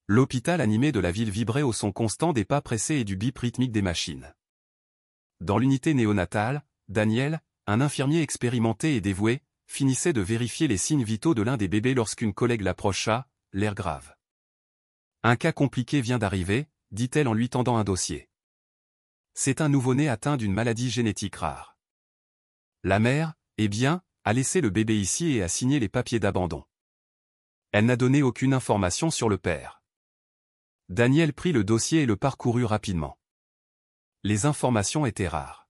L'hôpital animé de la ville vibrait au son constant des pas pressés et du bip rythmique des machines. Dans l'unité néonatale, Daniel, un infirmier expérimenté et dévoué, finissait de vérifier les signes vitaux de l'un des bébés lorsqu'une collègue l'approcha, l'air grave. « Un cas compliqué vient d'arriver », dit-elle en lui tendant un dossier. C'est un nouveau-né atteint d'une maladie génétique rare. La mère, eh bien, a laissé le bébé ici et a signé les papiers d'abandon. Elle n'a donné aucune information sur le père. Daniel prit le dossier et le parcourut rapidement. Les informations étaient rares.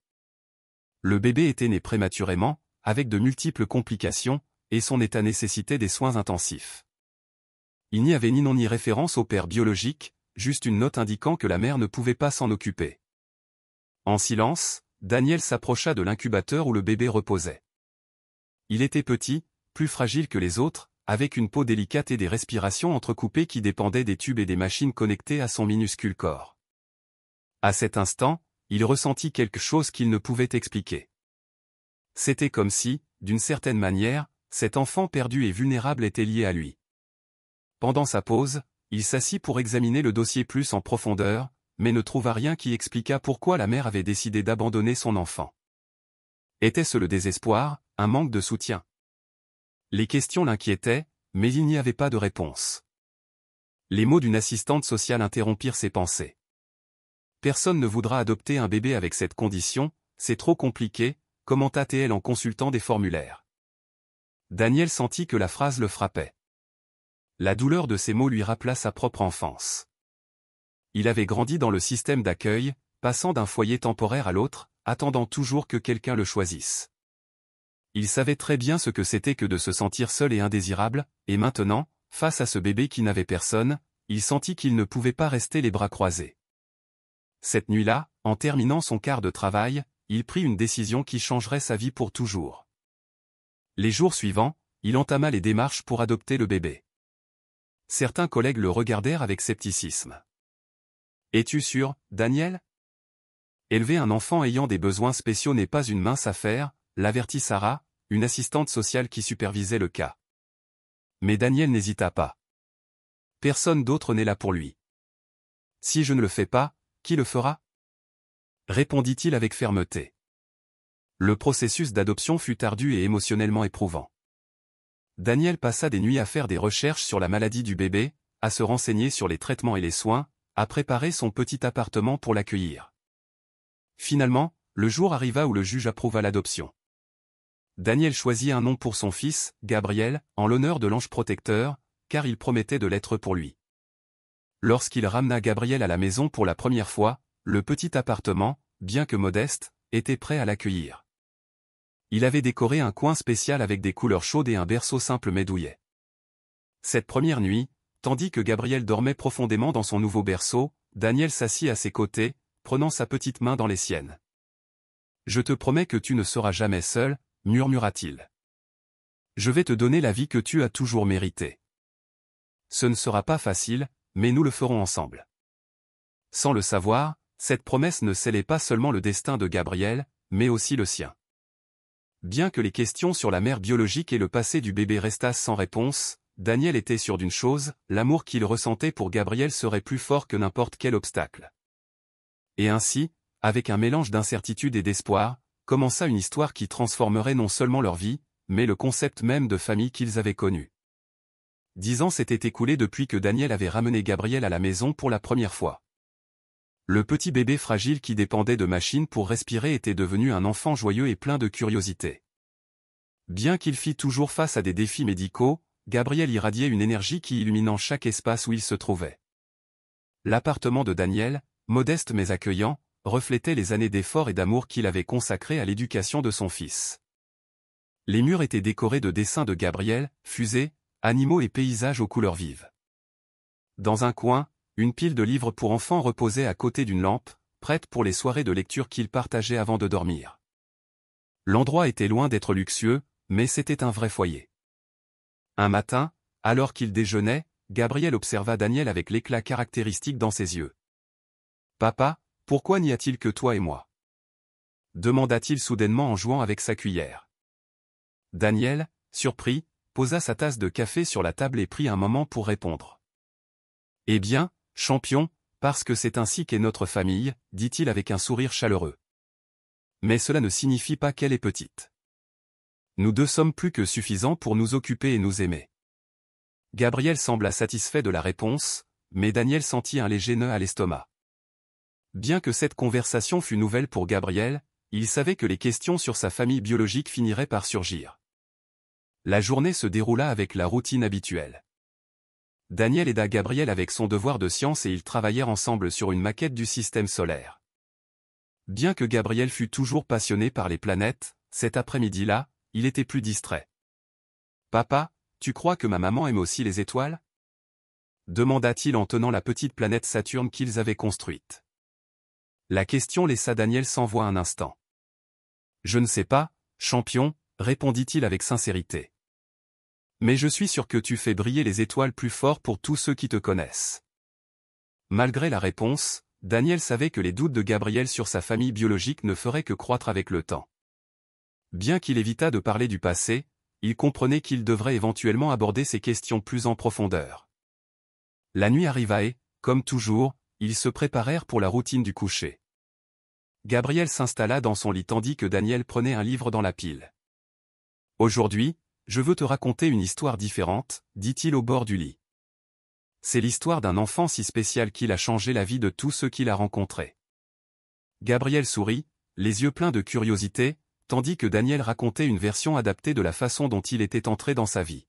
Le bébé était né prématurément, avec de multiples complications, et son état nécessitait des soins intensifs. Il n'y avait ni nom ni référence au père biologique, juste une note indiquant que la mère ne pouvait pas s'en occuper. En silence, Daniel s'approcha de l'incubateur où le bébé reposait. Il était petit, plus fragile que les autres, avec une peau délicate et des respirations entrecoupées qui dépendaient des tubes et des machines connectées à son minuscule corps. À cet instant, il ressentit quelque chose qu'il ne pouvait expliquer. C'était comme si, d'une certaine manière, cet enfant perdu et vulnérable était lié à lui. Pendant sa pause, il s'assit pour examiner le dossier plus en profondeur, mais ne trouva rien qui expliquât pourquoi la mère avait décidé d'abandonner son enfant. Était-ce le désespoir, un manque de soutien? Les questions l'inquiétaient, mais il n'y avait pas de réponse. Les mots d'une assistante sociale interrompirent ses pensées. Personne ne voudra adopter un bébé avec cette condition, c'est trop compliqué, commenta-t-elle en consultant des formulaires. Daniel sentit que la phrase le frappait. La douleur de ces mots lui rappela sa propre enfance. Il avait grandi dans le système d'accueil, passant d'un foyer temporaire à l'autre, attendant toujours que quelqu'un le choisisse. Il savait très bien ce que c'était que de se sentir seul et indésirable, et maintenant, face à ce bébé qui n'avait personne, il sentit qu'il ne pouvait pas rester les bras croisés. Cette nuit-là, en terminant son quart de travail, il prit une décision qui changerait sa vie pour toujours. Les jours suivants, il entama les démarches pour adopter le bébé. Certains collègues le regardèrent avec scepticisme. « Es-tu sûr, Daniel ? Élever un enfant ayant des besoins spéciaux n'est pas une mince affaire », l'avertit Sarah, une assistante sociale qui supervisait le cas. Mais Daniel n'hésita pas. Personne d'autre n'est là pour lui. « Si je ne le fais pas, qui le fera ?» répondit-il avec fermeté. Le processus d'adoption fut ardu et émotionnellement éprouvant. Daniel passa des nuits à faire des recherches sur la maladie du bébé, à se renseigner sur les traitements et les soins, à préparer son petit appartement pour l'accueillir. Finalement, le jour arriva où le juge approuva l'adoption. Daniel choisit un nom pour son fils, Gabriel, en l'honneur de l'ange protecteur, car il promettait de l'être pour lui. Lorsqu'il ramena Gabriel à la maison pour la première fois, le petit appartement, bien que modeste, était prêt à l'accueillir. Il avait décoré un coin spécial avec des couleurs chaudes et un berceau simple mais douillet. Cette première nuit, tandis que Gabriel dormait profondément dans son nouveau berceau, Daniel s'assit à ses côtés, prenant sa petite main dans les siennes. « Je te promets que tu ne seras jamais seul », murmura-t-il. « Je vais te donner la vie que tu as toujours méritée. Ce ne sera pas facile, mais nous le ferons ensemble. » Sans le savoir, cette promesse ne scellait pas seulement le destin de Gabriel, mais aussi le sien. Bien que les questions sur la mère biologique et le passé du bébé restassent sans réponse, Daniel était sûr d'une chose, l'amour qu'il ressentait pour Gabriel serait plus fort que n'importe quel obstacle. Et ainsi, avec un mélange d'incertitude et d'espoir, commença une histoire qui transformerait non seulement leur vie, mais le concept même de famille qu'ils avaient connu. 10 ans s'étaient écoulés depuis que Daniel avait ramené Gabriel à la maison pour la première fois. Le petit bébé fragile qui dépendait de machines pour respirer était devenu un enfant joyeux et plein de curiosité. Bien qu'il fît toujours face à des défis médicaux, Gabriel irradiait une énergie qui illuminait chaque espace où il se trouvait. L'appartement de Daniel, modeste mais accueillant, reflétait les années d'efforts et d'amour qu'il avait consacrées à l'éducation de son fils. Les murs étaient décorés de dessins de Gabriel, fusées, animaux et paysages aux couleurs vives. Dans un coin, une pile de livres pour enfants reposait à côté d'une lampe, prête pour les soirées de lecture qu'ils partageaient avant de dormir. L'endroit était loin d'être luxueux, mais c'était un vrai foyer. Un matin, alors qu'il déjeunait, Gabriel observa Daniel avec l'éclat caractéristique dans ses yeux. « Papa, pourquoi n'y a-t-il que toi et moi ?» demanda-t-il soudainement en jouant avec sa cuillère. Daniel, surpris, posa sa tasse de café sur la table et prit un moment pour répondre. Eh bien, champion, parce que c'est ainsi qu'est notre famille, dit-il avec un sourire chaleureux. Mais cela ne signifie pas qu'elle est petite. Nous deux sommes plus que suffisants pour nous occuper et nous aimer. Gabriel sembla satisfait de la réponse, mais Daniel sentit un léger nœud à l'estomac. Bien que cette conversation fût nouvelle pour Gabriel, il savait que les questions sur sa famille biologique finiraient par surgir. La journée se déroula avec la routine habituelle. Daniel aida Gabriel avec son devoir de science et ils travaillèrent ensemble sur une maquette du système solaire. Bien que Gabriel fût toujours passionné par les planètes, cet après-midi-là, il était plus distrait. « Papa, tu crois que ma maman aime aussi les étoiles ?» demanda-t-il en tenant la petite planète Saturne qu'ils avaient construite. La question laissa Daniel sans voix un instant. « Je ne sais pas, champion, » répondit-il avec sincérité. « Mais je suis sûr que tu fais briller les étoiles plus fort pour tous ceux qui te connaissent. » Malgré la réponse, Daniel savait que les doutes de Gabriel sur sa famille biologique ne feraient que croître avec le temps. Bien qu'il évitât de parler du passé, il comprenait qu'il devrait éventuellement aborder ces questions plus en profondeur. La nuit arriva et, comme toujours, ils se préparèrent pour la routine du coucher. Gabriel s'installa dans son lit tandis que Daniel prenait un livre dans la pile. « Aujourd'hui, je veux te raconter une histoire différente, » dit-il au bord du lit. C'est l'histoire d'un enfant si spécial qu'il a changé la vie de tous ceux qu'il a rencontrés. Gabriel sourit, les yeux pleins de curiosité, tandis que Daniel racontait une version adaptée de la façon dont il était entré dans sa vie.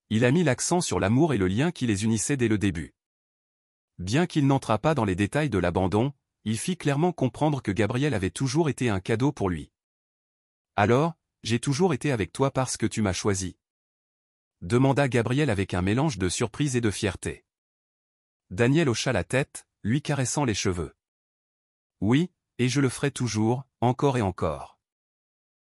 Il a mis l'accent sur l'amour et le lien qui les unissait dès le début. Bien qu'il n'entrât pas dans les détails de l'abandon, il fit clairement comprendre que Gabriel avait toujours été un cadeau pour lui. « Alors, j'ai toujours été avec toi parce que tu m'as choisi ?» demanda Gabriel avec un mélange de surprise et de fierté. Daniel hocha la tête, lui caressant les cheveux. « Oui, et je le ferai toujours, encore et encore. »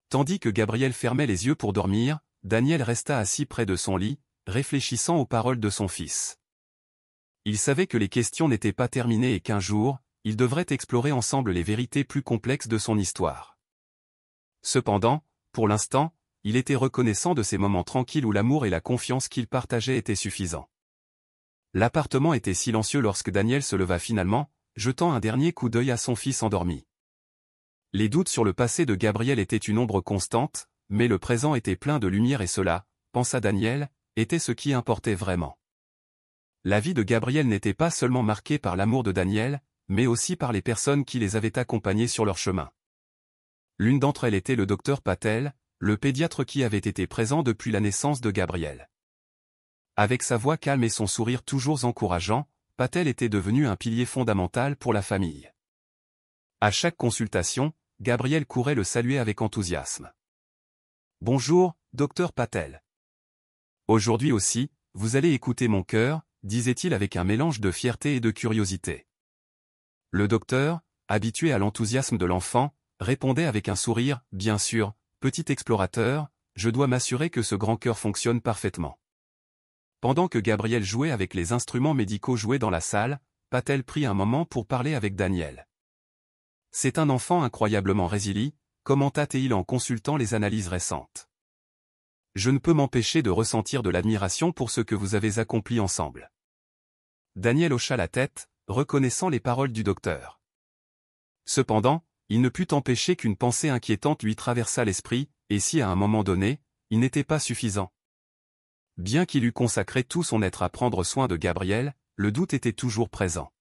Tandis que Gabriel fermait les yeux pour dormir, Daniel resta assis près de son lit, réfléchissant aux paroles de son fils. Il savait que les questions n'étaient pas terminées et qu'un jour, ils devraient explorer ensemble les vérités plus complexes de son histoire. Cependant, pour l'instant, il était reconnaissant de ces moments tranquilles où l'amour et la confiance qu'ils partageaient étaient suffisants. L'appartement était silencieux lorsque Daniel se leva finalement, jetant un dernier coup d'œil à son fils endormi. Les doutes sur le passé de Gabriel étaient une ombre constante, mais le présent était plein de lumière et cela, pensa Daniel, était ce qui importait vraiment. La vie de Gabriel n'était pas seulement marquée par l'amour de Daniel, mais aussi par les personnes qui les avaient accompagnés sur leur chemin. L'une d'entre elles était le docteur Patel, le pédiatre qui avait été présent depuis la naissance de Gabriel. Avec sa voix calme et son sourire toujours encourageant, Patel était devenu un pilier fondamental pour la famille. À chaque consultation, Gabriel courait le saluer avec enthousiasme. « Bonjour, docteur Patel. Aujourd'hui aussi, vous allez écouter mon cœur, » disait-il avec un mélange de fierté et de curiosité. Le docteur, habitué à l'enthousiasme de l'enfant, répondait avec un sourire, « Bien sûr, petit explorateur, je dois m'assurer que ce grand cœur fonctionne parfaitement. » Pendant que Gabriel jouait avec les instruments médicaux joués dans la salle, Patel prit un moment pour parler avec Daniel. « C'est un enfant incroyablement résilient, » commenta-t-il en consultant les analyses récentes. « Je ne peux m'empêcher de ressentir de l'admiration pour ce que vous avez accompli ensemble. » Daniel hocha la tête, reconnaissant les paroles du docteur. Cependant, il ne put empêcher qu'une pensée inquiétante lui traversât l'esprit, et si à un moment donné, il n'était pas suffisant. Bien qu'il eût consacré tout son être à prendre soin de Gabriel, le doute était toujours présent.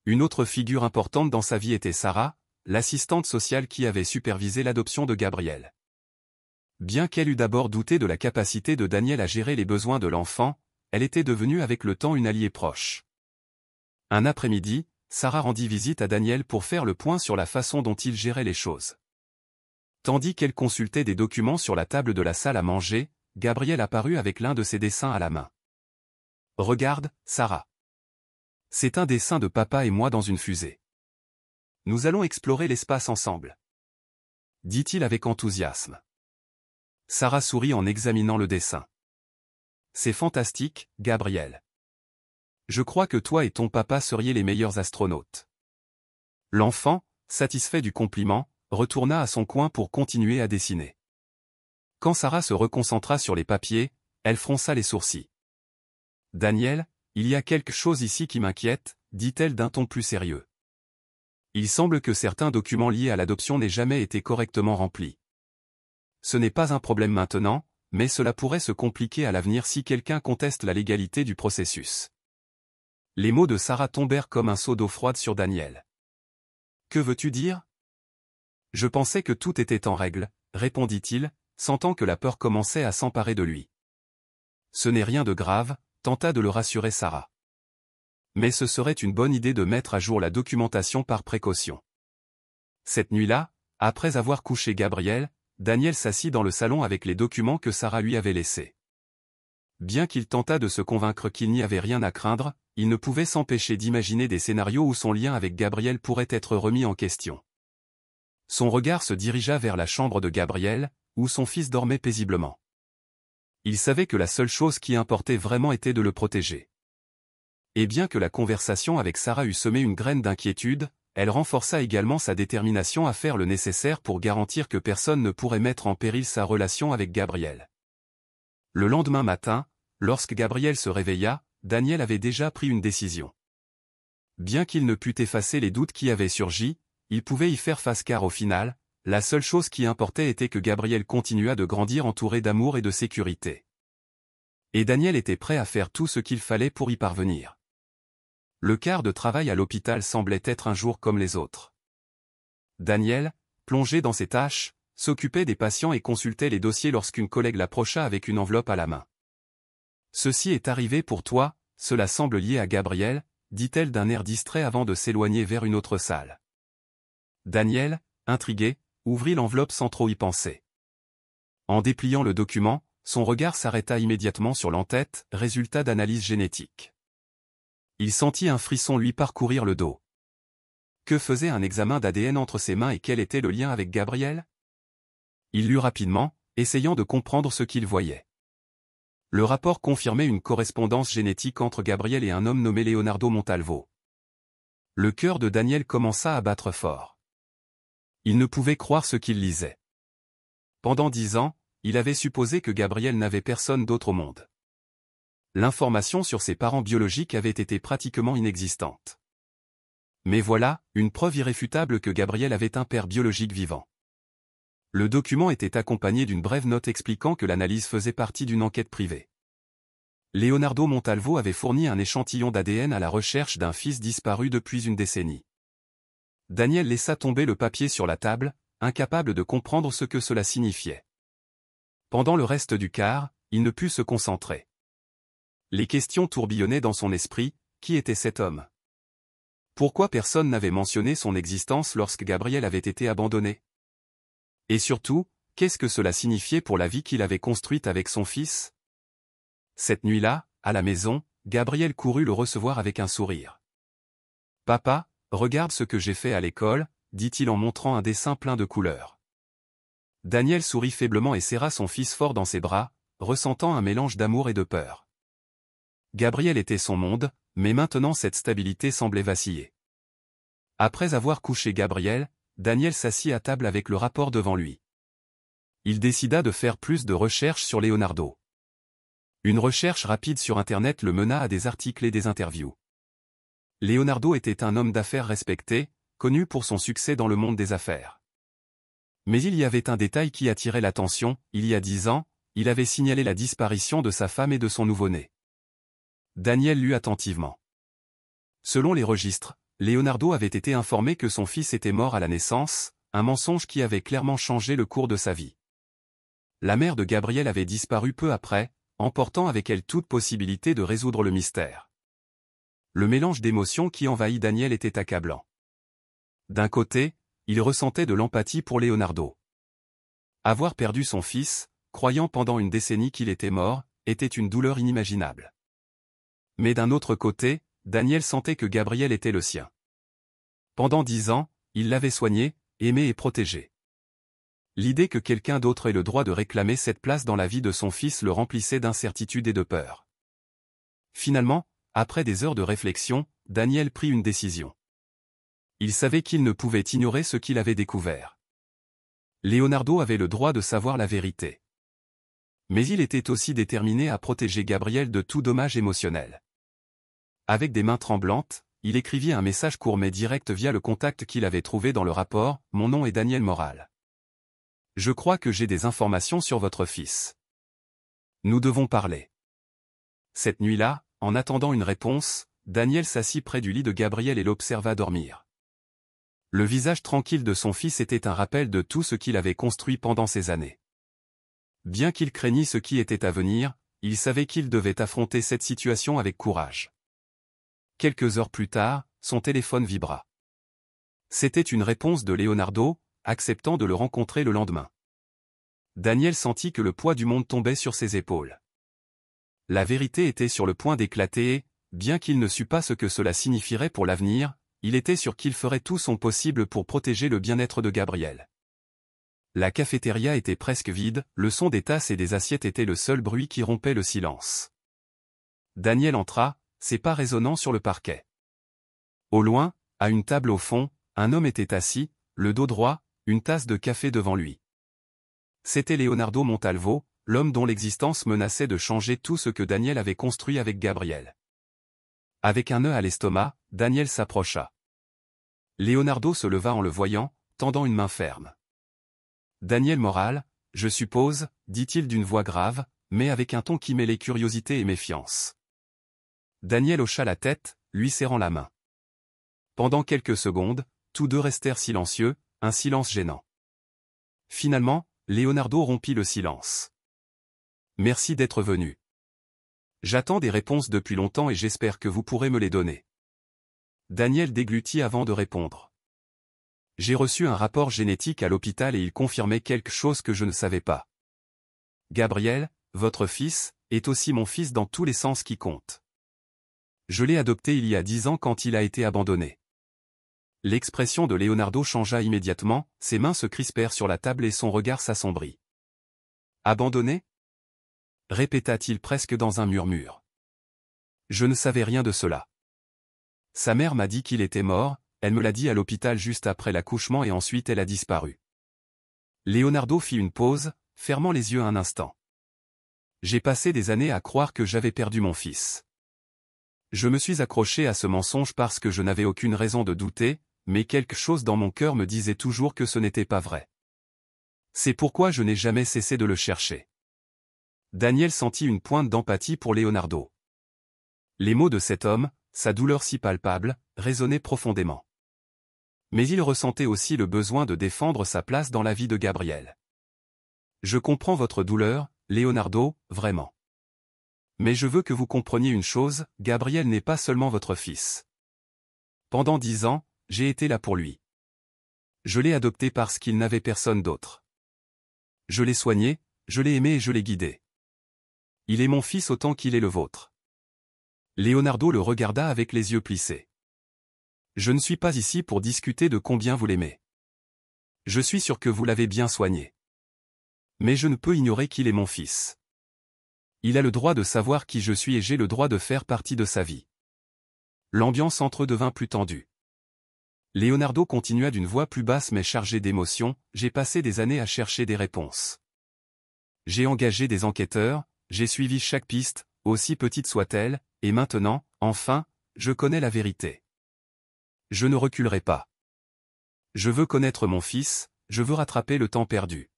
Une autre figure importante dans sa vie était Sarah, l'assistante sociale qui avait supervisé l'adoption de Gabriel. Bien qu'elle eût d'abord douté de la capacité de Daniel à gérer les besoins de l'enfant, elle était devenue avec le temps une alliée proche. Un après-midi, Sarah rendit visite à Daniel pour faire le point sur la façon dont il gérait les choses. Tandis qu'elle consultait des documents sur la table de la salle à manger, Gabriel apparut avec l'un de ses dessins à la main. « Regarde, Sarah. C'est un dessin de papa et moi dans une fusée. Nous allons explorer l'espace ensemble. » dit-il avec enthousiasme. Sarah sourit en examinant le dessin. « C'est fantastique, Gabriel. Je crois que toi et ton papa seriez les meilleurs astronautes. » L'enfant, satisfait du compliment, retourna à son coin pour continuer à dessiner. Quand Sarah se reconcentra sur les papiers, elle fronça les sourcils. « Daniel, il y a quelque chose ici qui m'inquiète, dit-elle d'un ton plus sérieux. Il semble que certains documents liés à l'adoption n'aient jamais été correctement remplis. Ce n'est pas un problème maintenant, mais cela pourrait se compliquer à l'avenir si quelqu'un conteste la légalité du processus. Les mots de Sarah tombèrent comme un seau d'eau froide sur Daniel. Que veux-tu dire? Je pensais que tout était en règle, répondit-il, sentant que la peur commençait à s'emparer de lui. Ce n'est rien de grave, tenta de le rassurer Sarah. Mais ce serait une bonne idée de mettre à jour la documentation par précaution. Cette nuit-là, après avoir couché Gabriel, Daniel s'assit dans le salon avec les documents que Sarah lui avait laissés. Bien qu'il tentât de se convaincre qu'il n'y avait rien à craindre, il ne pouvait s'empêcher d'imaginer des scénarios où son lien avec Gabriel pourrait être remis en question. Son regard se dirigea vers la chambre de Gabriel, où son fils dormait paisiblement. Il savait que la seule chose qui importait vraiment était de le protéger. Et bien que la conversation avec Sarah eût semé une graine d'inquiétude, elle renforça également sa détermination à faire le nécessaire pour garantir que personne ne pourrait mettre en péril sa relation avec Gabriel. Le lendemain matin, lorsque Gabriel se réveilla, Daniel avait déjà pris une décision. Bien qu'il ne pût effacer les doutes qui avaient surgi, il pouvait y faire face car au final, la seule chose qui importait était que Gabriel continuât de grandir entouré d'amour et de sécurité. Et Daniel était prêt à faire tout ce qu'il fallait pour y parvenir. Le quart de travail à l'hôpital semblait être un jour comme les autres. Daniel, plongé dans ses tâches, s'occupait des patients et consultait les dossiers lorsqu'une collègue l'approcha avec une enveloppe à la main. « Ceci est arrivé pour toi, cela semble lié à Gabriel, » dit-elle d'un air distrait avant de s'éloigner vers une autre salle. Daniel, intrigué, ouvrit l'enveloppe sans trop y penser. En dépliant le document, son regard s'arrêta immédiatement sur l'entête, résultat d'analyse génétique. Il sentit un frisson lui parcourir le dos. Que faisait un examen d'ADN entre ses mains et quel était le lien avec Gabriel? Il lut rapidement, essayant de comprendre ce qu'il voyait. Le rapport confirmait une correspondance génétique entre Gabriel et un homme nommé Leonardo Montalvo. Le cœur de Daniel commença à battre fort. Il ne pouvait croire ce qu'il lisait. Pendant 10 ans, il avait supposé que Gabriel n'avait personne d'autre au monde. L'information sur ses parents biologiques avait été pratiquement inexistante. Mais voilà, une preuve irréfutable que Gabriel avait un père biologique vivant. Le document était accompagné d'une brève note expliquant que l'analyse faisait partie d'une enquête privée. Leonardo Montalvo avait fourni un échantillon d'ADN à la recherche d'un fils disparu depuis une décennie. Daniel laissa tomber le papier sur la table, incapable de comprendre ce que cela signifiait. Pendant le reste du quart, il ne put se concentrer. Les questions tourbillonnaient dans son esprit, qui était cet homme? Pourquoi personne n'avait mentionné son existence lorsque Gabriel avait été abandonné? Et surtout, qu'est-ce que cela signifiait pour la vie qu'il avait construite avec son fils? Cette nuit-là, à la maison, Gabriel courut le recevoir avec un sourire. « Papa, regarde ce que j'ai fait à l'école, » dit-il en montrant un dessin plein de couleurs. Daniel sourit faiblement et serra son fils fort dans ses bras, ressentant un mélange d'amour et de peur. Gabriel était son monde, mais maintenant cette stabilité semblait vaciller. Après avoir couché Gabriel, Daniel s'assit à table avec le rapport devant lui. Il décida de faire plus de recherches sur Leonardo. Une recherche rapide sur Internet le mena à des articles et des interviews. Leonardo était un homme d'affaires respecté, connu pour son succès dans le monde des affaires. Mais il y avait un détail qui attirait l'attention, il y a 10 ans, il avait signalé la disparition de sa femme et de son nouveau-né. Daniel lut attentivement. Selon les registres, Leonardo avait été informé que son fils était mort à la naissance, un mensonge qui avait clairement changé le cours de sa vie. La mère de Gabriel avait disparu peu après, emportant avec elle toute possibilité de résoudre le mystère. Le mélange d'émotions qui envahit Daniel était accablant. D'un côté, il ressentait de l'empathie pour Leonardo. Avoir perdu son fils, croyant pendant une décennie qu'il était mort, était une douleur inimaginable. Mais d'un autre côté, Daniel sentait que Gabriel était le sien. Pendant 10 ans, il l'avait soigné, aimé et protégé. L'idée que quelqu'un d'autre ait le droit de réclamer cette place dans la vie de son fils le remplissait d'incertitude et de peur. Finalement, après des heures de réflexion, Daniel prit une décision. Il savait qu'il ne pouvait ignorer ce qu'il avait découvert. Leonardo avait le droit de savoir la vérité. Mais il était aussi déterminé à protéger Gabriel de tout dommage émotionnel. Avec des mains tremblantes, il écrivit un message court mais direct via le contact qu'il avait trouvé dans le rapport. « Mon nom est Daniel Moral. Je crois que j'ai des informations sur votre fils. Nous devons parler. » Cette nuit-là, en attendant une réponse, Daniel s'assit près du lit de Gabriel et l'observa dormir. Le visage tranquille de son fils était un rappel de tout ce qu'il avait construit pendant ces années. Bien qu'il craignît ce qui était à venir, il savait qu'il devait affronter cette situation avec courage. Quelques heures plus tard, son téléphone vibra. C'était une réponse de Leonardo, acceptant de le rencontrer le lendemain. Daniel sentit que le poids du monde tombait sur ses épaules. La vérité était sur le point d'éclater et, bien qu'il ne sût pas ce que cela signifierait pour l'avenir, il était sûr qu'il ferait tout son possible pour protéger le bien-être de Gabriel. La cafétéria était presque vide, le son des tasses et des assiettes était le seul bruit qui rompait le silence. Daniel entra, ses pas résonnant sur le parquet. Au loin, à une table au fond, un homme était assis, le dos droit, une tasse de café devant lui. C'était Leonardo Montalvo, l'homme dont l'existence menaçait de changer tout ce que Daniel avait construit avec Gabriel. Avec un nœud à l'estomac, Daniel s'approcha. Leonardo se leva en le voyant, tendant une main ferme. « Daniel Moral, je suppose, » dit-il d'une voix grave, mais avec un ton qui mêlait curiosité et méfiance. Daniel hocha la tête, lui serrant la main. Pendant quelques secondes, tous deux restèrent silencieux, un silence gênant. Finalement, Leonardo rompit le silence. « Merci d'être venu. J'attends des réponses depuis longtemps et j'espère que vous pourrez me les donner. » Daniel déglutit avant de répondre. « J'ai reçu un rapport génétique à l'hôpital et il confirmait quelque chose que je ne savais pas. Gabriel, votre fils, est aussi mon fils dans tous les sens qui comptent. Je l'ai adopté il y a 10 ans quand il a été abandonné. » L'expression de Leonardo changea immédiatement, ses mains se crispèrent sur la table et son regard s'assombrit. « Abandonné » répéta-t-il presque dans un murmure. « Je ne savais rien de cela. Sa mère m'a dit qu'il était mort, elle me l'a dit à l'hôpital juste après l'accouchement et ensuite elle a disparu. » Leonardo fit une pause, fermant les yeux un instant. « J'ai passé des années à croire que j'avais perdu mon fils. Je me suis accroché à ce mensonge parce que je n'avais aucune raison de douter, mais quelque chose dans mon cœur me disait toujours que ce n'était pas vrai. C'est pourquoi je n'ai jamais cessé de le chercher. » Daniel sentit une pointe d'empathie pour Leonardo. Les mots de cet homme, sa douleur si palpable, résonnaient profondément. Mais il ressentait aussi le besoin de défendre sa place dans la vie de Gabriel. « Je comprends votre douleur, Leonardo, vraiment. Mais je veux que vous compreniez une chose, Gabriel n'est pas seulement votre fils. Pendant 10 ans, j'ai été là pour lui. Je l'ai adopté parce qu'il n'avait personne d'autre. Je l'ai soigné, je l'ai aimé et je l'ai guidé. Il est mon fils autant qu'il est le vôtre. » Leonardo le regarda avec les yeux plissés. « Je ne suis pas ici pour discuter de combien vous l'aimez. Je suis sûr que vous l'avez bien soigné. Mais je ne peux ignorer qu'il est mon fils. Il a le droit de savoir qui je suis et j'ai le droit de faire partie de sa vie. » L'ambiance entre eux devint plus tendue. Leonardo continua d'une voix plus basse mais chargée d'émotion, « J'ai passé des années à chercher des réponses. J'ai engagé des enquêteurs, j'ai suivi chaque piste, aussi petite soit-elle, et maintenant, enfin, je connais la vérité. Je ne reculerai pas. Je veux connaître mon fils, je veux rattraper le temps perdu. »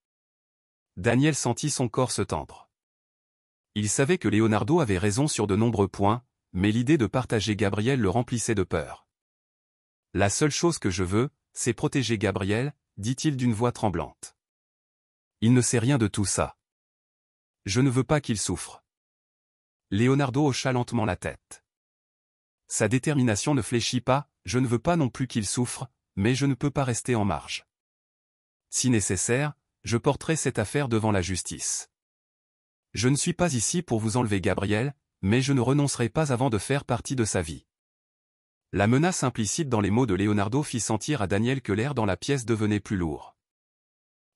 Daniel sentit son corps se tendre. Il savait que Leonardo avait raison sur de nombreux points, mais l'idée de partager Gabriel le remplissait de peur. « La seule chose que je veux, c'est protéger Gabriel, » dit-il d'une voix tremblante. « Il ne sait rien de tout ça. Je ne veux pas qu'il souffre. » Leonardo hocha lentement la tête. Sa détermination ne fléchit pas, « Je ne veux pas non plus qu'il souffre, mais je ne peux pas rester en marge. Si nécessaire, je porterai cette affaire devant la justice. Je ne suis pas ici pour vous enlever Gabriel, mais je ne renoncerai pas avant de faire partie de sa vie. » La menace implicite dans les mots de Leonardo fit sentir à Daniel que l'air dans la pièce devenait plus lourd.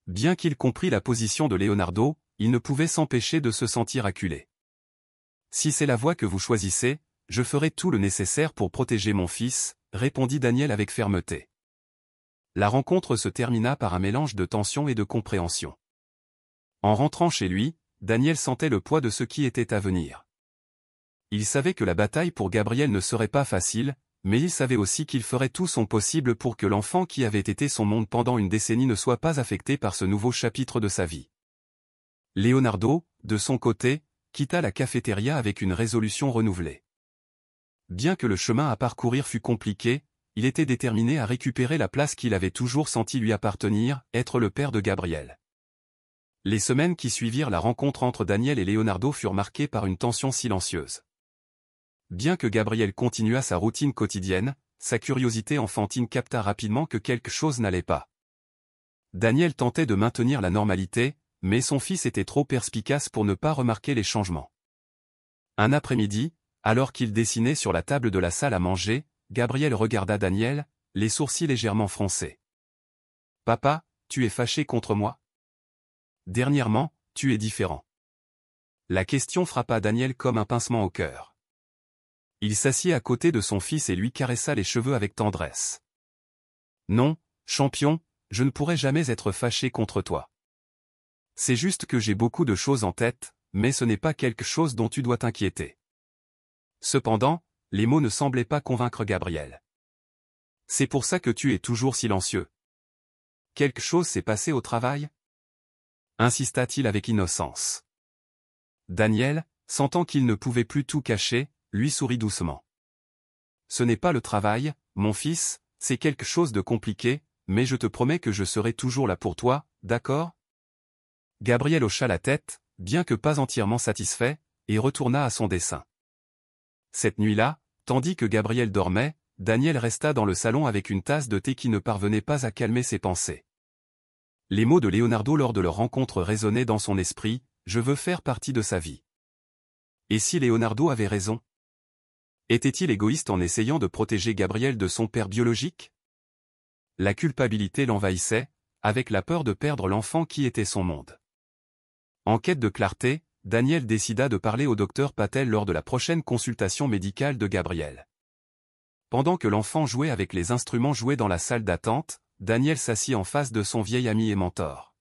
Bien qu'il comprît la position de Leonardo, il ne pouvait s'empêcher de se sentir acculé. « Si c'est la voie que vous choisissez, je ferai tout le nécessaire pour protéger mon fils, » répondit Daniel avec fermeté. La rencontre se termina par un mélange de tension et de compréhension. En rentrant chez lui, Daniel sentait le poids de ce qui était à venir. Il savait que la bataille pour Gabriel ne serait pas facile, mais il savait aussi qu'il ferait tout son possible pour que l'enfant qui avait été son monde pendant une décennie ne soit pas affecté par ce nouveau chapitre de sa vie. Leonardo, de son côté, quitta la cafétéria avec une résolution renouvelée. Bien que le chemin à parcourir fût compliqué, il était déterminé à récupérer la place qu'il avait toujours senti lui appartenir, être le père de Gabriel. Les semaines qui suivirent la rencontre entre Daniel et Leonardo furent marquées par une tension silencieuse. Bien que Gabriel continuât sa routine quotidienne, sa curiosité enfantine capta rapidement que quelque chose n'allait pas. Daniel tentait de maintenir la normalité, mais son fils était trop perspicace pour ne pas remarquer les changements. Un après-midi, alors qu'il dessinait sur la table de la salle à manger, Gabriel regarda Daniel, les sourcils légèrement froncés. « Papa, tu es fâché contre moi ? Dernièrement, tu es différent. » La question frappa Daniel comme un pincement au cœur. Il s'assit à côté de son fils et lui caressa les cheveux avec tendresse. « Non, champion, je ne pourrai jamais être fâché contre toi. C'est juste que j'ai beaucoup de choses en tête, mais ce n'est pas quelque chose dont tu dois t'inquiéter. » Cependant, les mots ne semblaient pas convaincre Gabriel. « C'est pour ça que tu es toujours silencieux. Quelque chose s'est passé au travail ? » insista-t-il avec innocence. Daniel, sentant qu'il ne pouvait plus tout cacher, lui sourit doucement. « Ce n'est pas le travail, mon fils, c'est quelque chose de compliqué, mais je te promets que je serai toujours là pour toi, d'accord ?» Gabriel hocha la tête, bien que pas entièrement satisfait, et retourna à son dessin. Cette nuit-là, tandis que Gabriel dormait, Daniel resta dans le salon avec une tasse de thé qui ne parvenait pas à calmer ses pensées. Les mots de Leonardo lors de leur rencontre résonnaient dans son esprit, « Je veux faire partie de sa vie. » Et si Leonardo avait raison? Était-il égoïste en essayant de protéger Gabriel de son père biologique? La culpabilité l'envahissait, avec la peur de perdre l'enfant qui était son monde. En quête de clarté, Daniel décida de parler au docteur Patel lors de la prochaine consultation médicale de Gabriel. Pendant que l'enfant jouait avec les instruments joués dans la salle d'attente, Daniel s'assit en face de son vieil ami et mentor.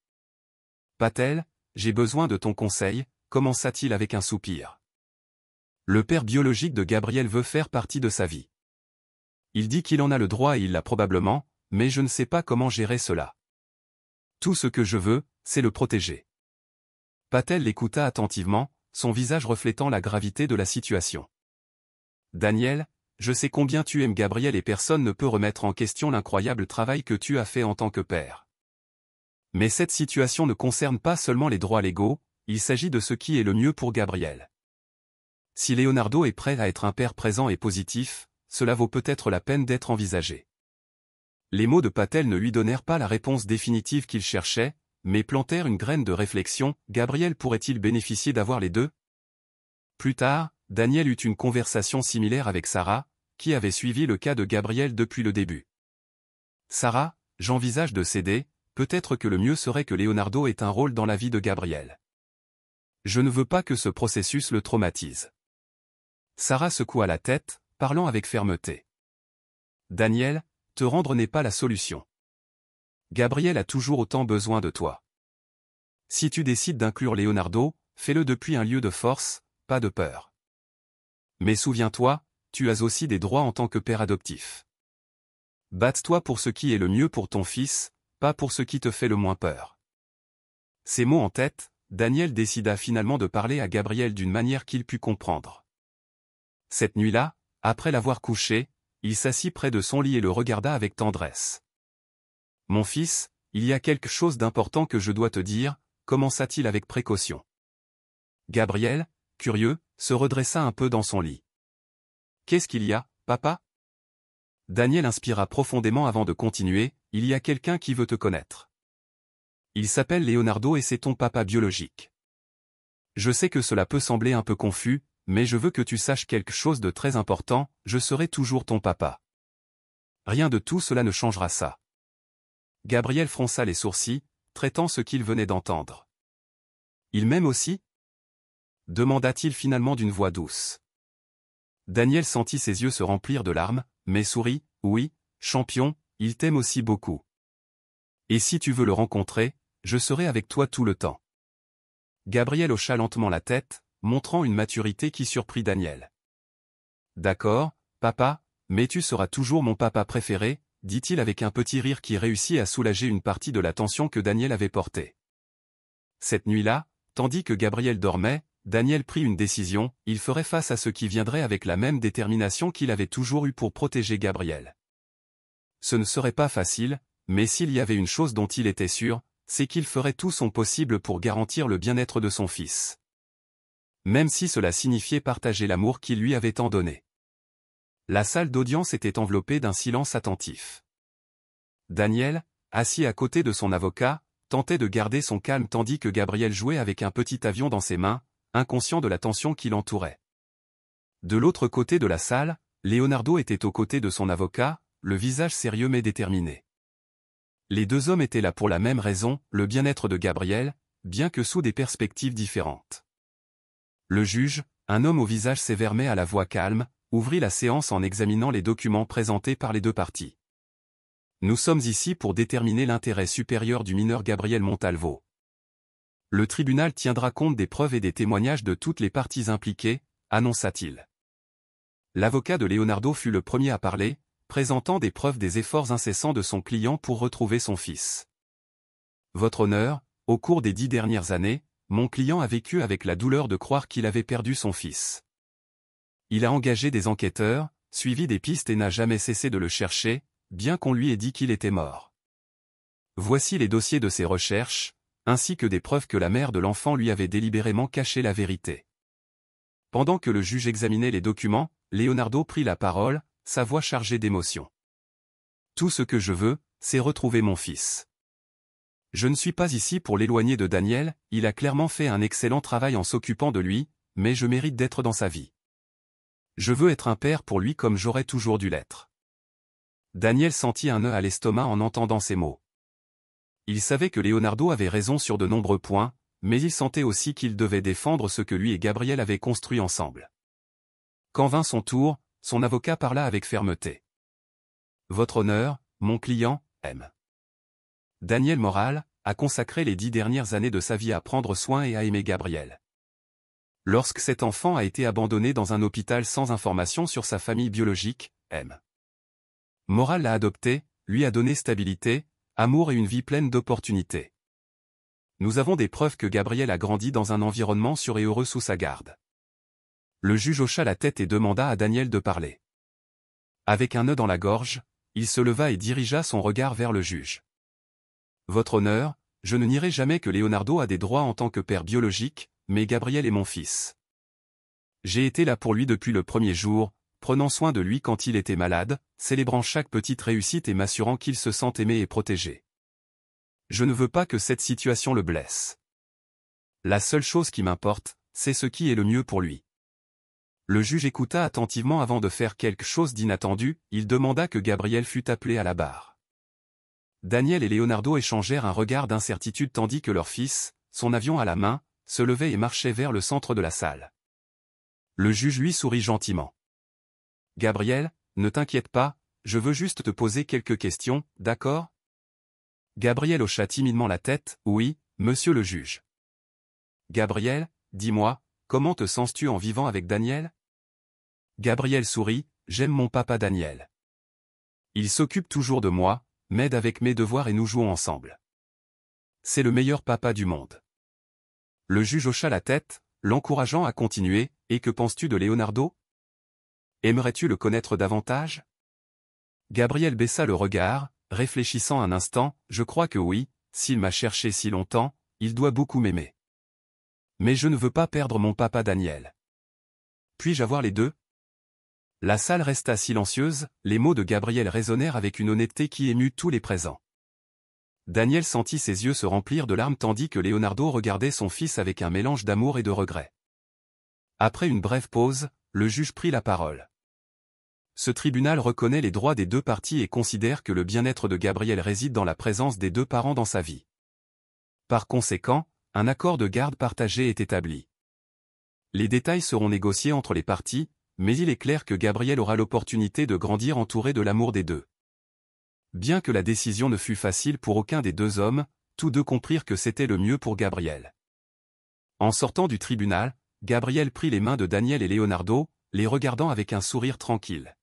« Patel, j'ai besoin de ton conseil », commença-t-il avec un soupir. Le père biologique de Gabriel veut faire partie de sa vie. Il dit qu'il en a le droit et il l'a probablement, mais je ne sais pas comment gérer cela. Tout ce que je veux, c'est le protéger. Patel l'écouta attentivement, son visage reflétant la gravité de la situation. « Daniel, je sais combien tu aimes Gabriel et personne ne peut remettre en question l'incroyable travail que tu as fait en tant que père. Mais cette situation ne concerne pas seulement les droits légaux, il s'agit de ce qui est le mieux pour Gabriel. Si Leonardo est prêt à être un père présent et positif, cela vaut peut-être la peine d'être envisagé. » Les mots de Patel ne lui donnèrent pas la réponse définitive qu'il cherchait, mais plantèrent une graine de réflexion. Gabriel pourrait-il bénéficier d'avoir les deux? Plus tard, Daniel eut une conversation similaire avec Sarah, qui avait suivi le cas de Gabriel depuis le début. « Sarah, j'envisage de céder, peut-être que le mieux serait que Leonardo ait un rôle dans la vie de Gabriel. Je ne veux pas que ce processus le traumatise. » Sarah secoua la tête, parlant avec fermeté. « Daniel, te rendre n'est pas la solution. Gabriel a toujours autant besoin de toi. Si tu décides d'inclure Leonardo, fais-le depuis un lieu de force, pas de peur. Mais souviens-toi, tu as aussi des droits en tant que père adoptif. Batte-toi pour ce qui est le mieux pour ton fils, pas pour ce qui te fait le moins peur. » Ces mots en tête, Daniel décida finalement de parler à Gabriel d'une manière qu'il put comprendre. Cette nuit-là, après l'avoir couché, il s'assit près de son lit et le regarda avec tendresse. « Mon fils, il y a quelque chose d'important que je dois te dire, » commença-t-il avec précaution. Gabriel, curieux, se redressa un peu dans son lit. « Qu'est-ce qu'il y a, papa ?» Daniel inspira profondément avant de continuer, « Il y a quelqu'un qui veut te connaître. Il s'appelle Leonardo et c'est ton papa biologique. Je sais que cela peut sembler un peu confus, mais je veux que tu saches quelque chose de très important, je serai toujours ton papa. Rien de tout cela ne changera ça. » Gabriel fronça les sourcils, traitant ce qu'il venait d'entendre. « Il m'aime aussi ?» demanda-t-il finalement d'une voix douce. Daniel sentit ses yeux se remplir de larmes, mais sourit, « Oui, champion, il t'aime aussi beaucoup. Et si tu veux le rencontrer, je serai avec toi tout le temps. » Gabriel hocha lentement la tête, montrant une maturité qui surprit Daniel. D'accord, papa, mais tu seras toujours mon papa préféré, dit-il avec un petit rire qui réussit à soulager une partie de la tension que Daniel avait portée. Cette nuit-là, tandis que Gabriel dormait, Daniel prit une décision, il ferait face à ce qui viendrait avec la même détermination qu'il avait toujours eue pour protéger Gabriel. Ce ne serait pas facile, mais s'il y avait une chose dont il était sûr, c'est qu'il ferait tout son possible pour garantir le bien-être de son fils. Même si cela signifiait partager l'amour qu'il lui avait tant donné. La salle d'audience était enveloppée d'un silence attentif. Daniel, assis à côté de son avocat, tentait de garder son calme tandis que Gabriel jouait avec un petit avion dans ses mains, inconscient de la tension qui l'entourait. De l'autre côté de la salle, Leonardo était aux côtés de son avocat, le visage sérieux mais déterminé. Les deux hommes étaient là pour la même raison, le bien-être de Gabriel, bien que sous des perspectives différentes. Le juge, un homme au visage sévère mais à la voix calme, ouvrit la séance en examinant les documents présentés par les deux parties. Nous sommes ici pour déterminer l'intérêt supérieur du mineur Gabriel Montalvo. Le tribunal tiendra compte des preuves et des témoignages de toutes les parties impliquées, annonça-t-il. L'avocat de Leonardo fut le premier à parler, présentant des preuves des efforts incessants de son client pour retrouver son fils. Votre honneur, au cours des 10 dernières années, mon client a vécu avec la douleur de croire qu'il avait perdu son fils. Il a engagé des enquêteurs, suivi des pistes et n'a jamais cessé de le chercher, bien qu'on lui ait dit qu'il était mort. Voici les dossiers de ses recherches, ainsi que des preuves que la mère de l'enfant lui avait délibérément caché la vérité. Pendant que le juge examinait les documents, Leonardo prit la parole, sa voix chargée d'émotion. Tout ce que je veux, c'est retrouver mon fils. Je ne suis pas ici pour l'éloigner de Daniel, il a clairement fait un excellent travail en s'occupant de lui, mais je mérite d'être dans sa vie. Je veux être un père pour lui comme j'aurais toujours dû l'être. Daniel sentit un nœud à l'estomac en entendant ces mots. Il savait que Leonardo avait raison sur de nombreux points, mais il sentait aussi qu'il devait défendre ce que lui et Gabriel avaient construit ensemble. Quand vint son tour, son avocat parla avec fermeté. Votre honneur, mon client, aime. Daniel Moral a consacré les 10 dernières années de sa vie à prendre soin et à aimer Gabriel. Lorsque cet enfant a été abandonné dans un hôpital sans information sur sa famille biologique, M. Moral l'a adopté, lui a donné stabilité, amour et une vie pleine d'opportunités. Nous avons des preuves que Gabriel a grandi dans un environnement sûr et heureux sous sa garde. Le juge hocha la tête et demanda à Daniel de parler. Avec un nœud dans la gorge, il se leva et dirigea son regard vers le juge. Votre honneur, je ne nierai jamais que Leonardo a des droits en tant que père biologique, mais Gabriel est mon fils. J'ai été là pour lui depuis le premier jour, prenant soin de lui quand il était malade, célébrant chaque petite réussite et m'assurant qu'il se sent aimé et protégé. Je ne veux pas que cette situation le blesse. La seule chose qui m'importe, c'est ce qui est le mieux pour lui. Le juge écouta attentivement avant de faire quelque chose d'inattendu, il demanda que Gabriel fût appelé à la barre. Daniel et Leonardo échangèrent un regard d'incertitude tandis que leur fils, son avion à la main, se levait et marchait vers le centre de la salle. Le juge lui sourit gentiment. « Gabriel, ne t'inquiète pas, je veux juste te poser quelques questions, d'accord ?» Gabriel hocha timidement la tête, « Oui, monsieur le juge. » Gabriel, dis-moi, comment te sens-tu en vivant avec Daniel ? Gabriel sourit, « J'aime mon papa Daniel. Il s'occupe toujours de moi, m'aide avec mes devoirs et nous jouons ensemble. C'est le meilleur papa du monde. » Le juge hocha la tête, l'encourageant à continuer, « Et que penses-tu de Leonardo ? Aimerais-tu le connaître davantage ?» Gabriel baissa le regard, réfléchissant un instant, « Je crois que oui, s'il m'a cherché si longtemps, il doit beaucoup m'aimer. Mais je ne veux pas perdre mon papa Daniel. Puis-je avoir les deux ?» La salle resta silencieuse, les mots de Gabriel résonnèrent avec une honnêteté qui émut tous les présents. Daniel sentit ses yeux se remplir de larmes tandis que Leonardo regardait son fils avec un mélange d'amour et de regret. Après une brève pause, le juge prit la parole. Ce tribunal reconnaît les droits des deux parties et considère que le bien-être de Gabriel réside dans la présence des deux parents dans sa vie. Par conséquent, un accord de garde partagé est établi. Les détails seront négociés entre les parties, mais il est clair que Gabriel aura l'opportunité de grandir entouré de l'amour des deux. Bien que la décision ne fût facile pour aucun des deux hommes, tous deux comprirent que c'était le mieux pour Gabriel. En sortant du tribunal, Gabriel prit les mains de Daniel et Leonardo, les regardant avec un sourire tranquille.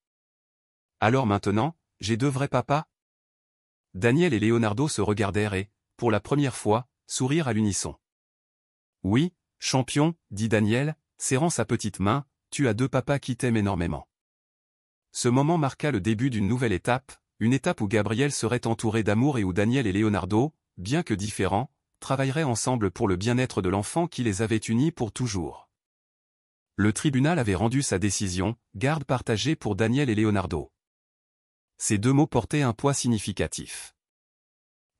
Alors maintenant, j'ai deux vrais papas? Daniel et Leonardo se regardèrent et, pour la première fois, sourirent à l'unisson. Oui, champion, dit Daniel, serrant sa petite main, tu as deux papas qui t'aiment énormément. Ce moment marqua le début d'une nouvelle étape, une étape où Gabriel serait entouré d'amour et où Daniel et Leonardo, bien que différents, travailleraient ensemble pour le bien-être de l'enfant qui les avait unis pour toujours. Le tribunal avait rendu sa décision, garde partagée pour Daniel et Leonardo. Ces deux mots portaient un poids significatif.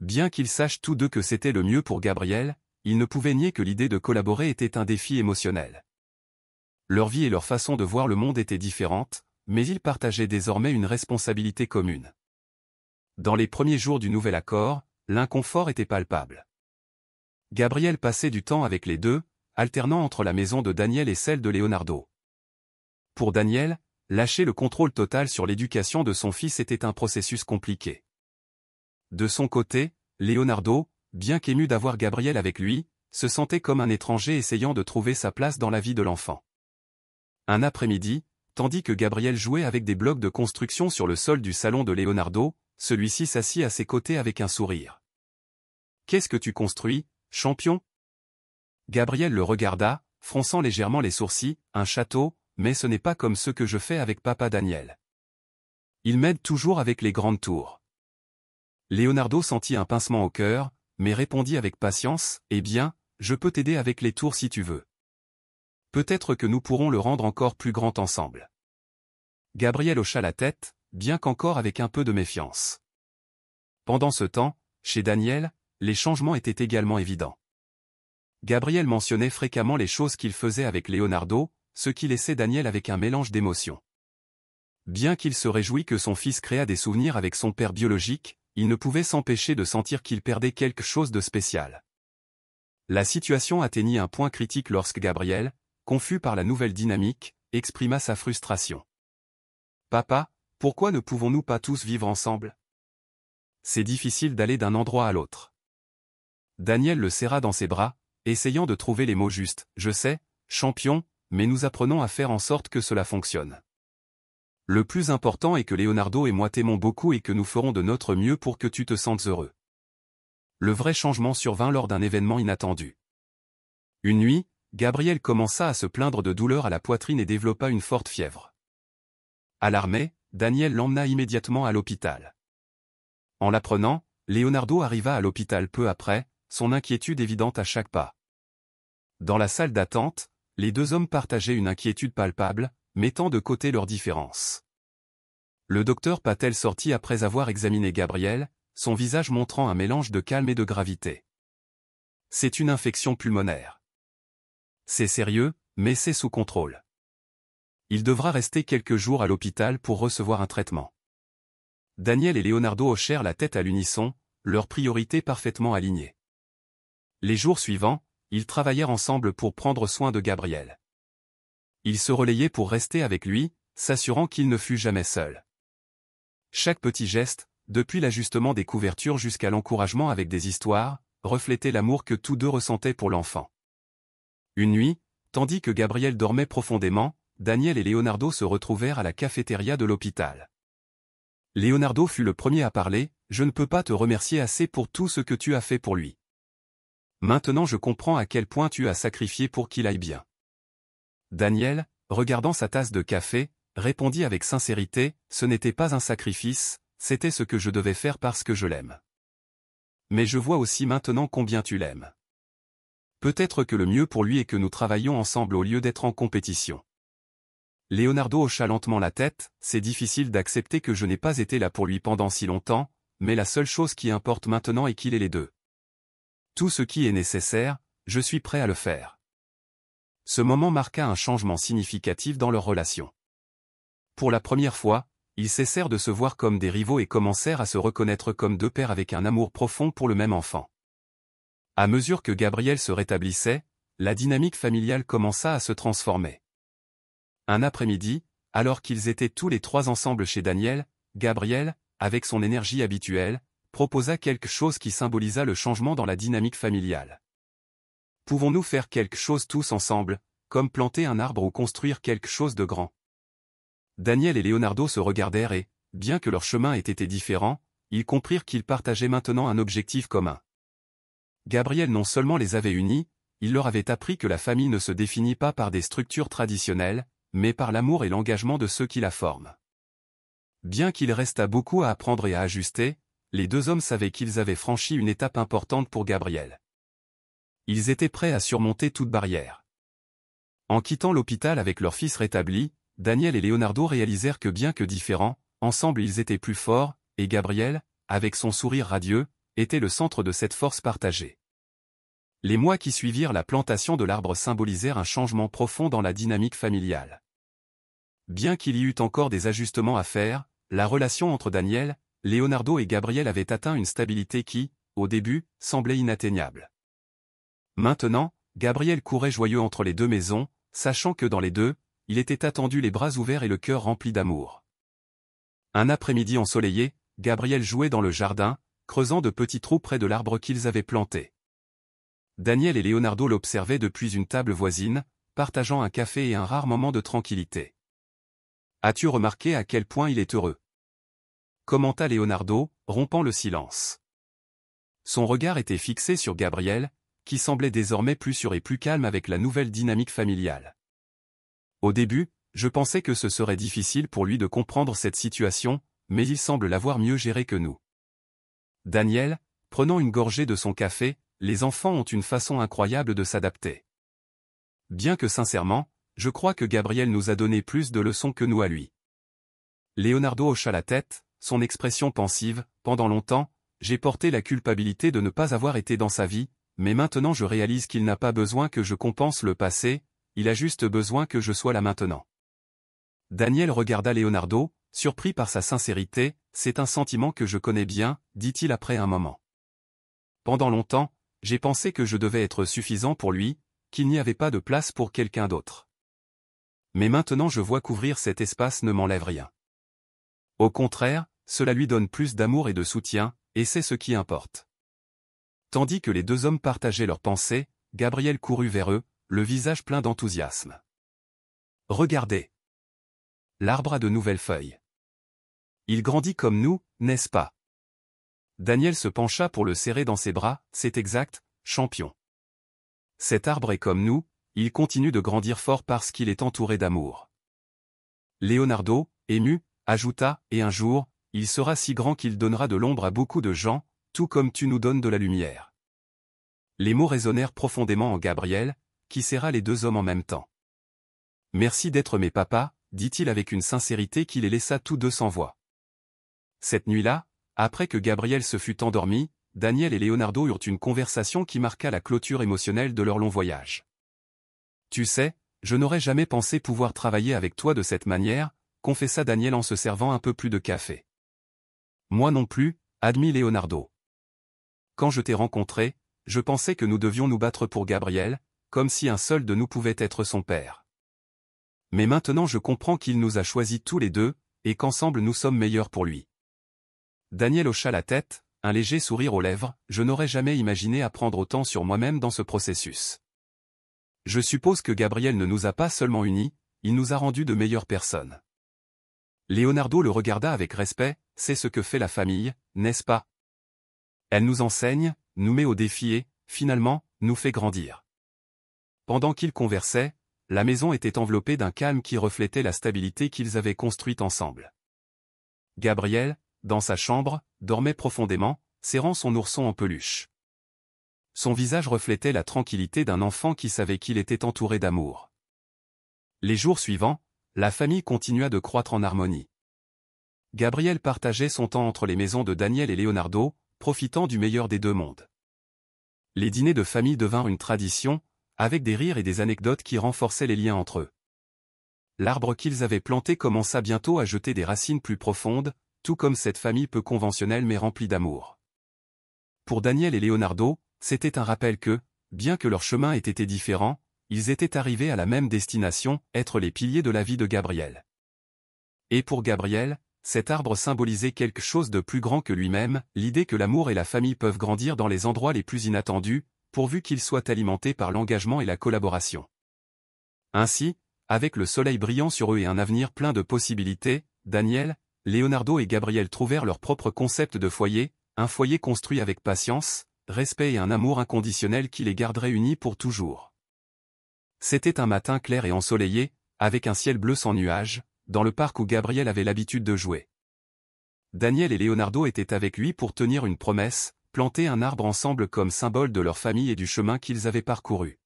Bien qu'ils sachent tous deux que c'était le mieux pour Gabriel, ils ne pouvaient nier que l'idée de collaborer était un défi émotionnel. Leur vie et leur façon de voir le monde étaient différentes, mais ils partageaient désormais une responsabilité commune. Dans les premiers jours du nouvel accord, l'inconfort était palpable. Gabriel passait du temps avec les deux, alternant entre la maison de Daniel et celle de Leonardo. Pour Daniel, lâcher le contrôle total sur l'éducation de son fils était un processus compliqué. De son côté, Leonardo, bien qu'ému d'avoir Gabriel avec lui, se sentait comme un étranger essayant de trouver sa place dans la vie de l'enfant. Un après-midi, tandis que Gabriel jouait avec des blocs de construction sur le sol du salon de Leonardo, celui-ci s'assit à ses côtés avec un sourire. « Qu'est-ce que tu construis, champion ?» Gabriel le regarda, fronçant légèrement les sourcils, « Un château, mais ce n'est pas comme ceux que je fais avec papa Daniel. Il m'aide toujours avec les grandes tours. » Leonardo sentit un pincement au cœur, mais répondit avec patience, « Eh bien, je peux t'aider avec les tours si tu veux. Peut-être que nous pourrons le rendre encore plus grand ensemble. » Gabriel hocha la tête, bien qu'encore avec un peu de méfiance. Pendant ce temps, chez Daniel, les changements étaient également évidents. Gabriel mentionnait fréquemment les choses qu'il faisait avec Leonardo, ce qui laissait Daniel avec un mélange d'émotions. Bien qu'il se réjouît que son fils créât des souvenirs avec son père biologique, il ne pouvait s'empêcher de sentir qu'il perdait quelque chose de spécial. La situation atteignit un point critique lorsque Gabriel, confus par la nouvelle dynamique, exprima sa frustration. « Papa, pourquoi ne pouvons-nous pas tous vivre ensemble? C'est difficile d'aller d'un endroit à l'autre. » Daniel le serra dans ses bras, essayant de trouver les mots justes. « Je sais, champion, mais nous apprenons à faire en sorte que cela fonctionne. Le plus important est que Leonardo et moi t'aimons beaucoup et que nous ferons de notre mieux pour que tu te sentes heureux. » Le vrai changement survint lors d'un événement inattendu. Une nuit, Gabriel commença à se plaindre de douleurs à la poitrine et développa une forte fièvre. Alarmé, Daniel l'emmena immédiatement à l'hôpital. En l'apprenant, Leonardo arriva à l'hôpital peu après, son inquiétude évidente à chaque pas. Dans la salle d'attente, les deux hommes partageaient une inquiétude palpable, mettant de côté leurs différences. Le docteur Patel sortit après avoir examiné Gabriel, son visage montrant un mélange de calme et de gravité. « C'est une infection pulmonaire. C'est sérieux, mais c'est sous contrôle. Il devra rester quelques jours à l'hôpital pour recevoir un traitement. » Daniel et Leonardo hochèrent la tête à l'unisson, leurs priorités parfaitement alignées. Les jours suivants, ils travaillèrent ensemble pour prendre soin de Gabriel. Ils se relayaient pour rester avec lui, s'assurant qu'il ne fût jamais seul. Chaque petit geste, depuis l'ajustement des couvertures jusqu'à l'encouragement avec des histoires, reflétait l'amour que tous deux ressentaient pour l'enfant. Une nuit, tandis que Gabriel dormait profondément, Daniel et Leonardo se retrouvèrent à la cafétéria de l'hôpital. Leonardo fut le premier à parler, « Je ne peux pas te remercier assez pour tout ce que tu as fait pour lui. Maintenant je comprends à quel point tu as sacrifié pour qu'il aille bien. » Daniel, regardant sa tasse de café, répondit avec sincérité, « Ce n'était pas un sacrifice, c'était ce que je devais faire parce que je l'aime. Mais je vois aussi maintenant combien tu l'aimes. Peut-être que le mieux pour lui est que nous travaillions ensemble au lieu d'être en compétition. » Leonardo hocha lentement la tête, « C'est difficile d'accepter que je n'ai pas été là pour lui pendant si longtemps, mais la seule chose qui importe maintenant est qu'il ait les deux. Tout ce qui est nécessaire, je suis prêt à le faire. » Ce moment marqua un changement significatif dans leur relation. Pour la première fois, ils cessèrent de se voir comme des rivaux et commencèrent à se reconnaître comme deux pères avec un amour profond pour le même enfant. À mesure que Gabriel se rétablissait, la dynamique familiale commença à se transformer. Un après-midi, alors qu'ils étaient tous les trois ensemble chez Daniel, Gabriel, avec son énergie habituelle, proposa quelque chose qui symbolisa le changement dans la dynamique familiale. « Pouvons-nous faire quelque chose tous ensemble, comme planter un arbre ou construire quelque chose de grand ? Daniel et Leonardo se regardèrent et, bien que leurs chemins aient été différents, ils comprirent qu'ils partageaient maintenant un objectif commun. Gabriel non seulement les avait unis, il leur avait appris que la famille ne se définit pas par des structures traditionnelles, mais par l'amour et l'engagement de ceux qui la forment. Bien qu'il restât beaucoup à apprendre et à ajuster, les deux hommes savaient qu'ils avaient franchi une étape importante pour Gabriel. Ils étaient prêts à surmonter toute barrière. En quittant l'hôpital avec leur fils rétabli, Daniel et Leonardo réalisèrent que bien que différents, ensemble ils étaient plus forts, et Gabriel, avec son sourire radieux, était le centre de cette force partagée. Les mois qui suivirent la plantation de l'arbre symbolisèrent un changement profond dans la dynamique familiale. Bien qu'il y eût encore des ajustements à faire, la relation entre Daniel, Leonardo et Gabriel avait atteint une stabilité qui, au début, semblait inatteignable. Maintenant, Gabriel courait joyeux entre les deux maisons, sachant que dans les deux, il était attendu les bras ouverts et le cœur rempli d'amour. Un après-midi ensoleillé, Gabriel jouait dans le jardin, creusant de petits trous près de l'arbre qu'ils avaient planté. Daniel et Leonardo l'observaient depuis une table voisine, partageant un café et un rare moment de tranquillité. « As-tu remarqué à quel point il est heureux » commenta Leonardo, rompant le silence. Son regard était fixé sur Gabriel, qui semblait désormais plus sûr et plus calme avec la nouvelle dynamique familiale. Au début, je pensais que ce serait difficile pour lui de comprendre cette situation, mais il semble l'avoir mieux gérée que nous. Daniel, prenant une gorgée de son café, les enfants ont une façon incroyable de s'adapter. Bien que sincèrement, je crois que Gabriel nous a donné plus de leçons que nous à lui. Leonardo hocha la tête, son expression pensive. Pendant longtemps, j'ai porté la culpabilité de ne pas avoir été dans sa vie, mais maintenant je réalise qu'il n'a pas besoin que je compense le passé, il a juste besoin que je sois là maintenant. Daniel regarda Leonardo, surpris par sa sincérité. C'est un sentiment que je connais bien, dit-il après un moment. Pendant longtemps, j'ai pensé que je devais être suffisant pour lui, qu'il n'y avait pas de place pour quelqu'un d'autre. Mais maintenant je vois qu'ouvrir cet espace ne m'enlève rien. Au contraire, cela lui donne plus d'amour et de soutien, et c'est ce qui importe. Tandis que les deux hommes partageaient leurs pensées, Gabriel courut vers eux, le visage plein d'enthousiasme. « Regardez. L'arbre a de nouvelles feuilles. Il grandit comme nous, n'est-ce pas ?» Daniel se pencha pour le serrer dans ses bras. « C'est exact, champion. Cet arbre est comme nous, il continue de grandir fort parce qu'il est entouré d'amour. » Leonardo, ému, ajouta, « Et un jour, il sera si grand qu'il donnera de l'ombre à beaucoup de gens, tout comme tu nous donnes de la lumière. » Les mots résonnèrent profondément en Gabriel, qui serra les deux hommes en même temps. « Merci d'être mes papas, » dit-il avec une sincérité qui les laissa tous deux sans voix. Cette nuit-là, après que Gabriel se fut endormi, Daniel et Leonardo eurent une conversation qui marqua la clôture émotionnelle de leur long voyage. « Tu sais, je n'aurais jamais pensé pouvoir travailler avec toi de cette manière, » confessa Daniel en se servant un peu plus de café. « Moi non plus, » admit Leonardo. « Quand je t'ai rencontré, je pensais que nous devions nous battre pour Gabriel, comme si un seul de nous pouvait être son père. Mais maintenant je comprends qu'il nous a choisis tous les deux, et qu'ensemble nous sommes meilleurs pour lui. » Daniel hocha la tête, un léger sourire aux lèvres. « Je n'aurais jamais imaginé apprendre autant sur moi-même dans ce processus. Je suppose que Gabriel ne nous a pas seulement unis, il nous a rendus de meilleures personnes. » Leonardo le regarda avec respect. « C'est ce que fait la famille, n'est-ce pas? Elle nous enseigne, nous met au défi et, finalement, nous fait grandir. » Pendant qu'ils conversaient, la maison était enveloppée d'un calme qui reflétait la stabilité qu'ils avaient construite ensemble. Gabriel, dans sa chambre, dormait profondément, serrant son ourson en peluche. Son visage reflétait la tranquillité d'un enfant qui savait qu'il était entouré d'amour. Les jours suivants, la famille continua de croître en harmonie. Gabriel partageait son temps entre les maisons de Daniel et Leonardo, profitant du meilleur des deux mondes. Les dîners de famille devinrent une tradition, avec des rires et des anecdotes qui renforçaient les liens entre eux. L'arbre qu'ils avaient planté commença bientôt à jeter des racines plus profondes, tout comme cette famille peu conventionnelle mais remplie d'amour. Pour Daniel et Leonardo, c'était un rappel que, bien que leurs chemins aient été différents, ils étaient arrivés à la même destination, être les piliers de la vie de Gabriel. Et pour Gabriel, cet arbre symbolisait quelque chose de plus grand que lui-même, l'idée que l'amour et la famille peuvent grandir dans les endroits les plus inattendus, pourvu qu'ils soient alimentés par l'engagement et la collaboration. Ainsi, avec le soleil brillant sur eux et un avenir plein de possibilités, Daniel, Leonardo et Gabriel trouvèrent leur propre concept de foyer, un foyer construit avec patience, respect et un amour inconditionnel qui les garderait unis pour toujours. C'était un matin clair et ensoleillé, avec un ciel bleu sans nuages, dans le parc où Gabriel avait l'habitude de jouer. Daniel et Leonardo étaient avec lui pour tenir une promesse, planter un arbre ensemble comme symbole de leur famille et du chemin qu'ils avaient parcouru.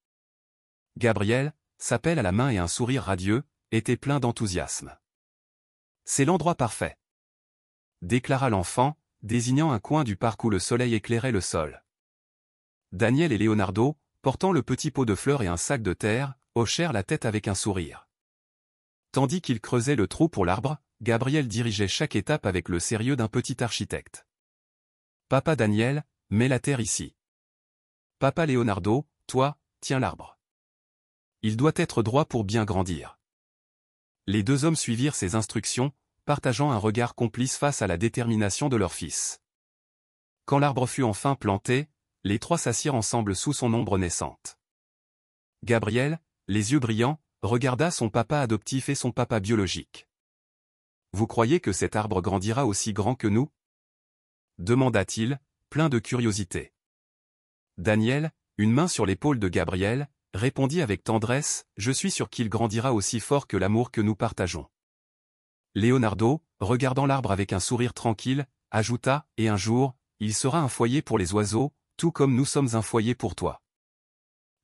Gabriel, sa pelle à la main et un sourire radieux, était plein d'enthousiasme. « C'est l'endroit parfait !» déclara l'enfant, désignant un coin du parc où le soleil éclairait le sol. Daniel et Leonardo, portant le petit pot de fleurs et un sac de terre, hochèrent la tête avec un sourire. Tandis qu'ils creusaient le trou pour l'arbre, Gabriel dirigeait chaque étape avec le sérieux d'un petit architecte. « Papa Daniel, mets la terre ici. Papa Leonardo, toi, tiens l'arbre. Il doit être droit pour bien grandir. » Les deux hommes suivirent ces instructions, partageant un regard complice face à la détermination de leur fils. Quand l'arbre fut enfin planté, les trois s'assirent ensemble sous son ombre naissante. Gabriel, les yeux brillants, regarda son papa adoptif et son papa biologique. « Vous croyez que cet arbre grandira aussi grand que nous ? » demanda-t-il, plein de curiosité. Daniel, une main sur l'épaule de Gabriel, répondit avec tendresse, « Je suis sûr qu'il grandira aussi fort que l'amour que nous partageons. » Leonardo, regardant l'arbre avec un sourire tranquille, ajouta, « Et un jour, il sera un foyer pour les oiseaux, tout comme nous sommes un foyer pour toi. »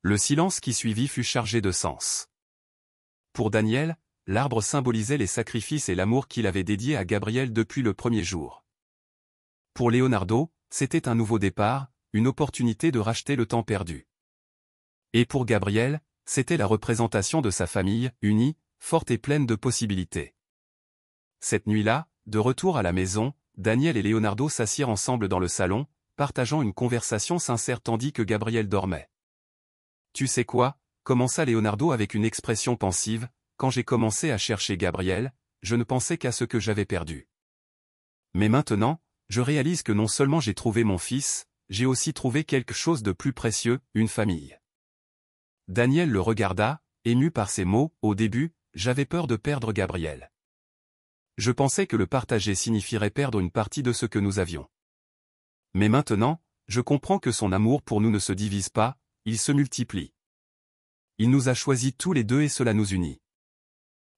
Le silence qui suivit fut chargé de sens. Pour Daniel, l'arbre symbolisait les sacrifices et l'amour qu'il avait dédié à Gabriel depuis le premier jour. Pour Leonardo, c'était un nouveau départ, une opportunité de racheter le temps perdu. Et pour Gabriel, c'était la représentation de sa famille, unie, forte et pleine de possibilités. Cette nuit-là, de retour à la maison, Daniel et Leonardo s'assirent ensemble dans le salon, partageant une conversation sincère tandis que Gabriel dormait. « Tu sais quoi ?» commença Leonardo avec une expression pensive, « Quand j'ai commencé à chercher Gabriel, je ne pensais qu'à ce que j'avais perdu. Mais maintenant, je réalise que non seulement j'ai trouvé mon fils, j'ai aussi trouvé quelque chose de plus précieux, une famille. » Daniel le regarda, ému par ces mots, « Au début, j'avais peur de perdre Gabriel. Je pensais que le partager signifierait perdre une partie de ce que nous avions. Mais maintenant, je comprends que son amour pour nous ne se divise pas, il se multiplie. Il nous a choisis tous les deux et cela nous unit. »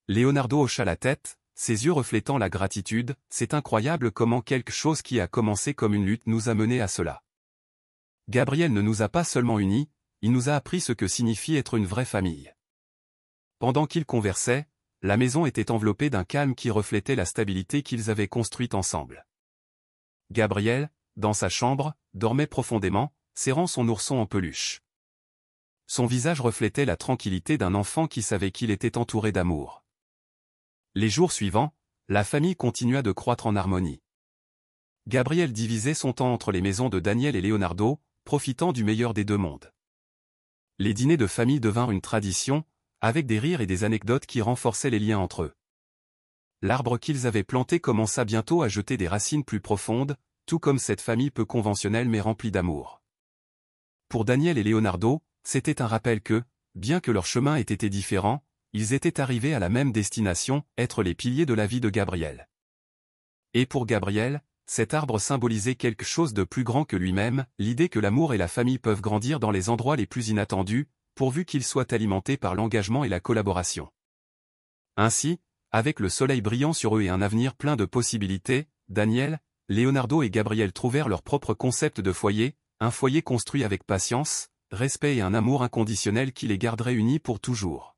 Leonardo hocha la tête, ses yeux reflétant la gratitude, « C'est incroyable comment quelque chose qui a commencé comme une lutte nous a menés à cela. Gabriel ne nous a pas seulement unis, il nous a appris ce que signifie être une vraie famille. » Pendant qu'ils conversaient, la maison était enveloppée d'un calme qui reflétait la stabilité qu'ils avaient construite ensemble. Gabriel, dans sa chambre, dormait profondément, serrant son ourson en peluche. Son visage reflétait la tranquillité d'un enfant qui savait qu'il était entouré d'amour. Les jours suivants, la famille continua de croître en harmonie. Gabriel divisait son temps entre les maisons de Daniel et Leonardo, profitant du meilleur des deux mondes. Les dîners de famille devinrent une tradition, avec des rires et des anecdotes qui renforçaient les liens entre eux. L'arbre qu'ils avaient planté commença bientôt à jeter des racines plus profondes, tout comme cette famille peu conventionnelle mais remplie d'amour. Pour Daniel et Leonardo, c'était un rappel que, bien que leur chemin ait été différent, ils étaient arrivés à la même destination, être les piliers de la vie de Gabriel. Et pour Gabriel, cet arbre symbolisait quelque chose de plus grand que lui-même, l'idée que l'amour et la famille peuvent grandir dans les endroits les plus inattendus, pourvu qu'ils soient alimentés par l'engagement et la collaboration. Ainsi, avec le soleil brillant sur eux et un avenir plein de possibilités, Daniel, Leonardo et Gabriel trouvèrent leur propre concept de foyer, un foyer construit avec patience, respect et un amour inconditionnel qui les garderait unis pour toujours.